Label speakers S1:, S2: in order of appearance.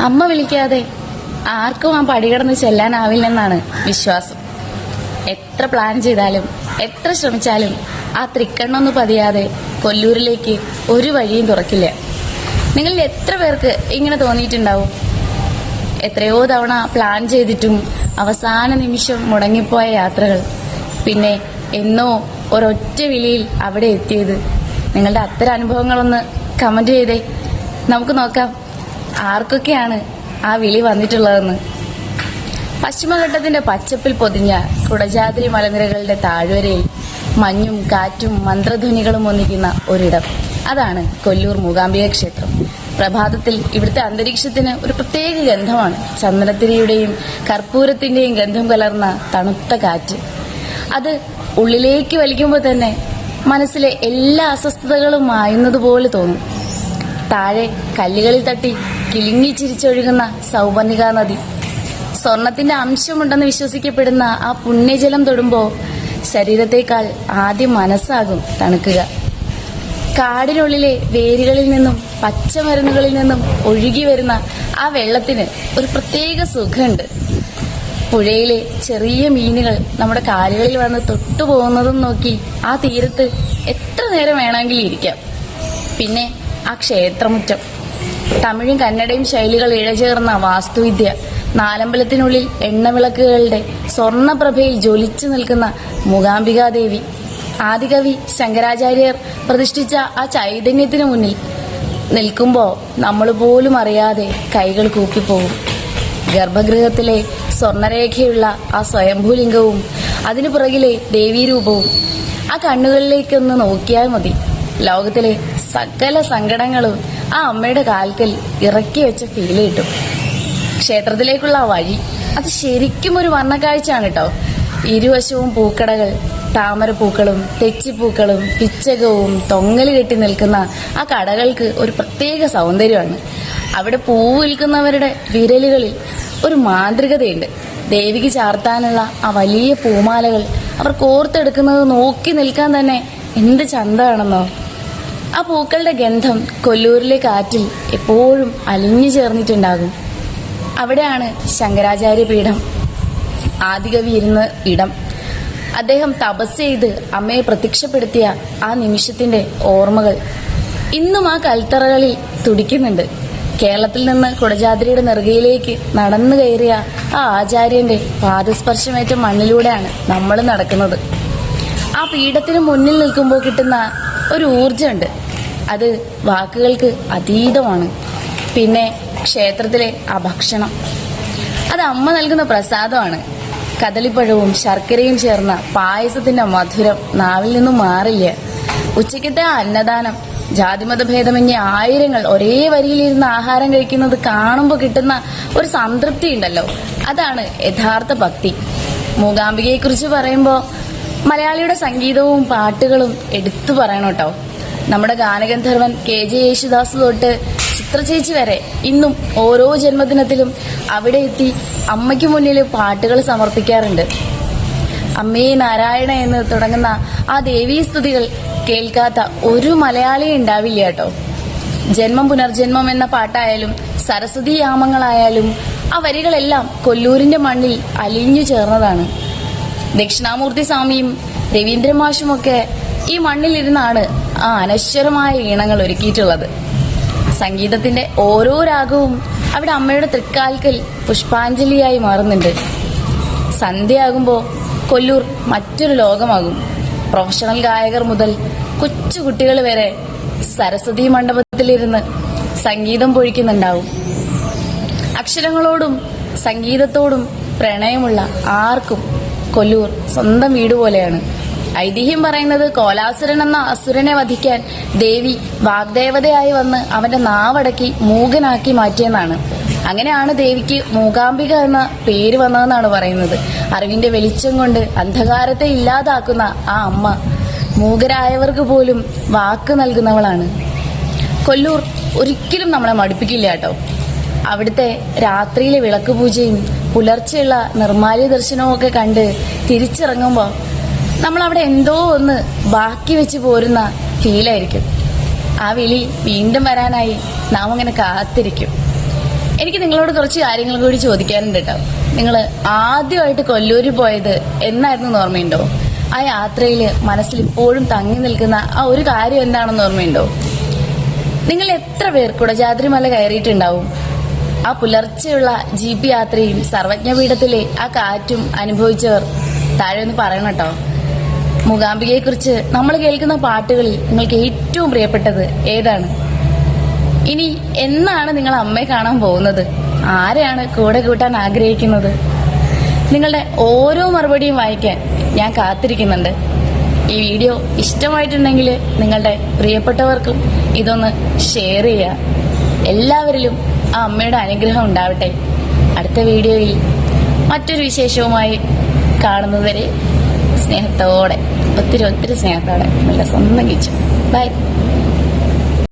S1: അമ്മ വിളിക്കാതെ ആർക്കും ആ പടി കടന്ന് ചെല്ലാനാവില്ലെന്നാണ് വിശ്വാസം. എത്ര പ്ലാൻ ചെയ്താലും എത്ര ശ്രമിച്ചാലും ആ തൃക്കണ്ണൊന്ന് പതിയാതെ കൊല്ലൂരിലേക്ക് ഒരു വഴിയും തുറക്കില്ല. നിങ്ങളിൽ എത്ര പേർക്ക് ഇങ്ങനെ തോന്നിയിട്ടുണ്ടാവും? എത്രയോ തവണ പ്ലാൻ ചെയ്തിട്ടും അവസാന നിമിഷം മുടങ്ങിപ്പോയ യാത്രകൾ, പിന്നെ എന്നോ ഒരൊറ്റ വിളിയിൽ അവിടെ എത്തിയത്. നിങ്ങളുടെ അത്തരം അനുഭവങ്ങളൊന്ന് കമന്റ് ചെയ്തേ. നമുക്ക് നോക്കാം ആർക്കൊക്കെയാണ് ആ വിളി വന്നിട്ടുള്ളതെന്ന്. പശ്ചിമഘട്ടത്തിന്റെ പച്ചപ്പിൽ പൊതിഞ്ഞ കുടജാദ്രി മലനിരകളുടെ താഴ്വരയിൽ മഞ്ഞും കാറ്റും മന്ത്രധ്വനികളും ഒന്നിക്കുന്ന ഒരിടം, അതാണ് കൊല്ലൂർ മൂകാംബിക ക്ഷേത്രം. പ്രഭാതത്തിൽ ഇവിടുത്തെ അന്തരീക്ഷത്തിന് ഒരു പ്രത്യേക ഗന്ധമാണ്. ചന്ദനത്തിരിയുടെയും കർപ്പൂരത്തിന്റെയും ഗന്ധം കലർന്ന തണുത്ത കാറ്റ്. അത് ഉള്ളിലേക്ക് വലിക്കുമ്പോൾ തന്നെ മനസ്സിലെ എല്ലാ അസ്വസ്ഥതകളും മായുന്നതുപോലെ തോന്നും. താഴെ കല്ലുകളിൽ തട്ടി കിലുങ്ങി ചിരിച്ചൊഴുകുന്ന സൗപർണിക നദി. സ്വർണത്തിന്റെ അംശമുണ്ടെന്ന് വിശ്വസിക്കപ്പെടുന്ന ആ പുണ്യജലം തൊടുമ്പോൾ ശരീരത്തേക്കാൾ ആദ്യം മനസ്സാകും തണുക്കുക. കാടിനുള്ളിലെ വേരുകളിൽ നിന്നും പച്ചമരുന്നുകളിൽ നിന്നും ഒഴുകി വരുന്ന ആ വെള്ളത്തിന് ഒരു പ്രത്യേക സുഖമുണ്ട്. പുഴയിലെ ചെറിയ മീനുകൾ നമ്മുടെ കാലുകളിൽ വന്ന് തൊട്ടുപോകുന്നതും നോക്കി ആ തീരത്ത് എത്ര നേരം വേണമെങ്കിലും ഇരിക്കാം. പിന്നെ ആ ക്ഷേത്രമുറ്റം, തമിഴും കന്നഡയും ശൈലികൾ ഇഴചേർന്ന വാസ്തുവിദ്യ, നാലമ്പലത്തിനുള്ളിൽ എണ്ണവിളക്കുകളുടെ സ്വർണപ്രഭയിൽ ജ്വലിച്ചു നിൽക്കുന്ന മൂകാംബികാദേവി, ആദികവി ശങ്കരാചാര്യർ പ്രതിഷ്ഠിച്ച ആ ചൈതന്യത്തിനു മുന്നിൽ നിൽക്കുമ്പോൾ നമ്മൾ പോലും അറിയാതെ കൈകൾ കൂപ്പിപ്പോകും. ഗർഭഗൃഹത്തിലെ സ്വർണരേഖയുള്ള ആ സ്വയംഭൂലിംഗവും അതിനു പുറകിലെ ദേവീരൂപവും, ആ കണ്ണുകളിലേക്കൊന്ന് നോക്കിയാൽ മതി ലോകത്തിലെ സകല സങ്കടങ്ങളും ആ അമ്മയുടെ കാൽക്കൽ ഇറക്കി വെച്ച ഫീല് കിട്ടും. ക്ഷേത്രത്തിലേക്കുള്ള ആ വഴി അത് ശരിക്കും ഒരു വർണ്ണക്കാഴ്ചയാണ് കേട്ടോ. ഇരുവശവും പൂക്കടകൾ, താമരപ്പൂക്കളും തെച്ചിപ്പൂക്കളും പിച്ചകവും തൊങ്ങല് കെട്ടി നിൽക്കുന്ന ആ കടകൾക്ക് ഒരു പ്രത്യേക സൗന്ദര്യമാണ്. അവിടെ പൂവ് വിൽക്കുന്നവരുടെ വിരലുകളിൽ ഒരു മാന്ത്രികതയുണ്ട്. ദേവിക്ക് ചാർത്താനുള്ള ആ വലിയ പൂമാലകൾ അവർ കോർത്തെടുക്കുന്നത് നോക്കി നിൽക്കാൻ തന്നെ എന്ത് ചന്തമാണെന്നോ. ആ പൂക്കളുടെ ഗന്ധം കൊല്ലൂരിലെ കാറ്റിൽ എപ്പോഴും അലിഞ്ഞു ചേർന്നിട്ടുണ്ടാകും. അവിടെയാണ് ശങ്കരാചാര്യ പീഠം, ആദികവി ഇരുന്ന ഇടം. അദ്ദേഹം തപസ് ചെയ്ത് അമ്മയെ പ്രത്യക്ഷപ്പെടുത്തിയ ആ നിമിഷത്തിന്റെ ഓർമ്മകൾ ഇന്നും ആ കൽത്തറകളിൽ തുടിക്കുന്നുണ്ട്. കേരളത്തിൽ നിന്ന് കുടജാദ്രിയുടെ നെറുകയിലേക്ക് നടന്നു കയറിയ ആ ആചാര്യന്റെ പാദസ്പർശമേറ്റ മണ്ണിലൂടെയാണ് നമ്മൾ നടക്കുന്നത്. ആ പീഠത്തിന് മുന്നിൽ നിൽക്കുമ്പോൾ കിട്ടുന്ന ഒരു ഊർജമുണ്ട്, അത് വാക്കുകൾക്ക് അതീതമാണ്. പിന്നെ ക്ഷേത്രത്തിലെ ആ ഭക്ഷണം, അത് അമ്മ നൽകുന്ന പ്രസാദമാണ്. കദളിപ്പഴവും ശർക്കരയും ചേർന്ന പായസത്തിന്റെ മധുരം നാവിൽ നിന്നും മാറില്ല. ഉച്ചയ്ക്കത്തെ ആ അന്നദാനം, ജാതിമത ഭേദമന്യേ ആയിരങ്ങൾ ഒരേ വരിയിലിരുന്ന് ആഹാരം കഴിക്കുന്നത് കാണുമ്പോൾ കിട്ടുന്ന ഒരു സംതൃപ്തി ഉണ്ടല്ലോ, അതാണ് യഥാർത്ഥ ഭക്തി. മൂകാംബികയെക്കുറിച്ച് പറയുമ്പോൾ മലയാളിയുടെ സംഗീതവും പാട്ടുകളും എടുത്തു പറയണം കേട്ടോ. നമ്മുടെ ഗാനഗന്ധർവൻ KJ യേശുദാസ് തൊട്ട് ചിത്രചേച്ചി വരെ ഇന്നും ഓരോ ജന്മദിനത്തിലും അവിടെ എത്തി അമ്മയ്ക്ക് മുന്നിൽ പാട്ടുകൾ സമർപ്പിക്കാറുണ്ട്. അമ്മേ നാരായണ എന്ന് തുടങ്ങുന്ന ആ ദേവീസ്തുതികൾ കേൾക്കാത്ത ഒരു മലയാളി ഉണ്ടാവില്ല കേട്ടോ. ജന്മം പുനർജന്മം എന്ന പാട്ടായാലും സരസ്വതി യാമങ്ങളായാലും ആ വരികളെല്ലാം കൊല്ലൂരിന്റെ മണ്ണിൽ അലിഞ്ഞു ചേർന്നതാണ്. ദക്ഷിണാമൂർത്തി സ്വാമിയും രവീന്ദ്രമാഷുമൊക്കെ ഈ മണ്ണിലിരുന്നാണ് ആ അനശ്വരമായ ഈണങ്ങൾ ഒരുക്കിയിട്ടുള്ളത്. സംഗീതത്തിന്റെ ഓരോ രാഗവും അവിടെ അമ്മയുടെ തൃക്കാൽക്കൽ പുഷ്പാഞ്ജലിയായി മാറുന്നുണ്ട്. സന്ധ്യയാകുമ്പോൾ കൊല്ലൂർ മറ്റൊരു ലോകമാകും. പ്രൊഫഷണൽ ഗായകർ മുതൽ കൊച്ചുകുട്ടികൾ വരെ സരസ്വതി മണ്ഡപത്തിലിരുന്ന് സംഗീതം പൊഴിക്കുന്നുണ്ടാവും. അക്ഷരങ്ങളോടും സംഗീതത്തോടും പ്രണയമുള്ള ആർക്കും കൊല്ലൂർ സ്വന്തം വീട് പോലെയാണ്. ഐതിഹ്യം പറയുന്നത് കോലാസുരൻ എന്ന അസുരനെ വധിക്കാൻ ദേവി വാഗ്ദേവതയായി വന്ന് അവന്റെ നാവടക്കി മൂകനാക്കി മാറ്റിയെന്നാണ്. അങ്ങനെയാണ് ദേവിക്ക് മൂകാംബിക എന്ന പേര് വന്നതെന്നാണ് പറയുന്നത്. അറിവിന്റെ വെളിച്ചം കൊണ്ട് അന്ധകാരത്തെ ഇല്ലാതാക്കുന്ന ആ അമ്മ മൂകരായവർക്ക് പോലും വാക്ക് നൽകുന്നവളാണ്. കൊല്ലൂർ ഒരിക്കലും നമ്മളെ മടുപ്പിക്കില്ല കേട്ടോ. അവിടുത്തെ രാത്രിയിലെ വിളക്ക് പൂജയും പുലർച്ചെയുള്ള നിർമ്മാല്യ ദർശനവും ഒക്കെ കണ്ട് തിരിച്ചിറങ്ങുമ്പോൾ നമ്മളവിടെ എന്തോ ഒന്ന് ബാക്കി വെച്ച് പോരുന്ന ഫീലായിരിക്കും. ആ വിളി വീണ്ടും വരാനായി നാം അങ്ങനെ കാത്തിരിക്കും. എനിക്ക് നിങ്ങളോട് കുറച്ച് കാര്യങ്ങൾ കൂടി ചോദിക്കാനുണ്ട് കേട്ടോ. നിങ്ങൾ ആദ്യമായിട്ട് കൊല്ലൂരിൽ പോയത് എന്നായിരുന്നു ഓർമ്മയുണ്ടോ? ആ യാത്രയിൽ മനസ്സിൽ ഇപ്പോഴും തങ്ങി നിൽക്കുന്ന ആ ഒരു കാര്യം എന്താണെന്ന് ഓർമ്മയുണ്ടോ? നിങ്ങൾ എത്ര പേർ കുടജാദ്രിമല കയറിയിട്ടുണ്ടാവും? ആ പുലർച്ചെയുള്ള ജീപ്പ് യാത്രയും സർവജ്ഞപീഠത്തിലെ ആ കാറ്റും അനുഭവിച്ചവർ താഴെ ഒന്ന് പറയണം കേട്ടോ. മൂകാംബികയെക്കുറിച്ച് നമ്മൾ കേൾക്കുന്ന പാട്ടുകളിൽ നിങ്ങൾക്ക് ഏറ്റവും പ്രിയപ്പെട്ടത് ഏതാണ്? ഇനി എന്നാണ് നിങ്ങൾ അമ്മയെ കാണാൻ പോകുന്നത്? ആരെയാണ് കൂടെ കൂട്ടാൻ ആഗ്രഹിക്കുന്നത്? നിങ്ങളുടെ ഓരോ മറുപടിയും വായിക്കാൻ ഞാൻ കാത്തിരിക്കുന്നുണ്ട്. ഈ വീഡിയോ ഇഷ്ടമായിട്ടുണ്ടെങ്കിൽ നിങ്ങളുടെ പ്രിയപ്പെട്ടവർക്കും ഇതൊന്ന് ഷെയർ ചെയ്യുക. എല്ലാവരിലും ആ അമ്മയുടെ അനുഗ്രഹം ഉണ്ടാവട്ടെ. അടുത്ത വീഡിയോയിൽ മറ്റൊരു വിശേഷവുമായി കാണുന്നതുവരെ സ്നേഹത്തോടെ, ഒത്തിരി ഒത്തിരി സ്നേഹത്തോടെ, നല്ല സ്വന്തം കിച്ചു. ബൈ.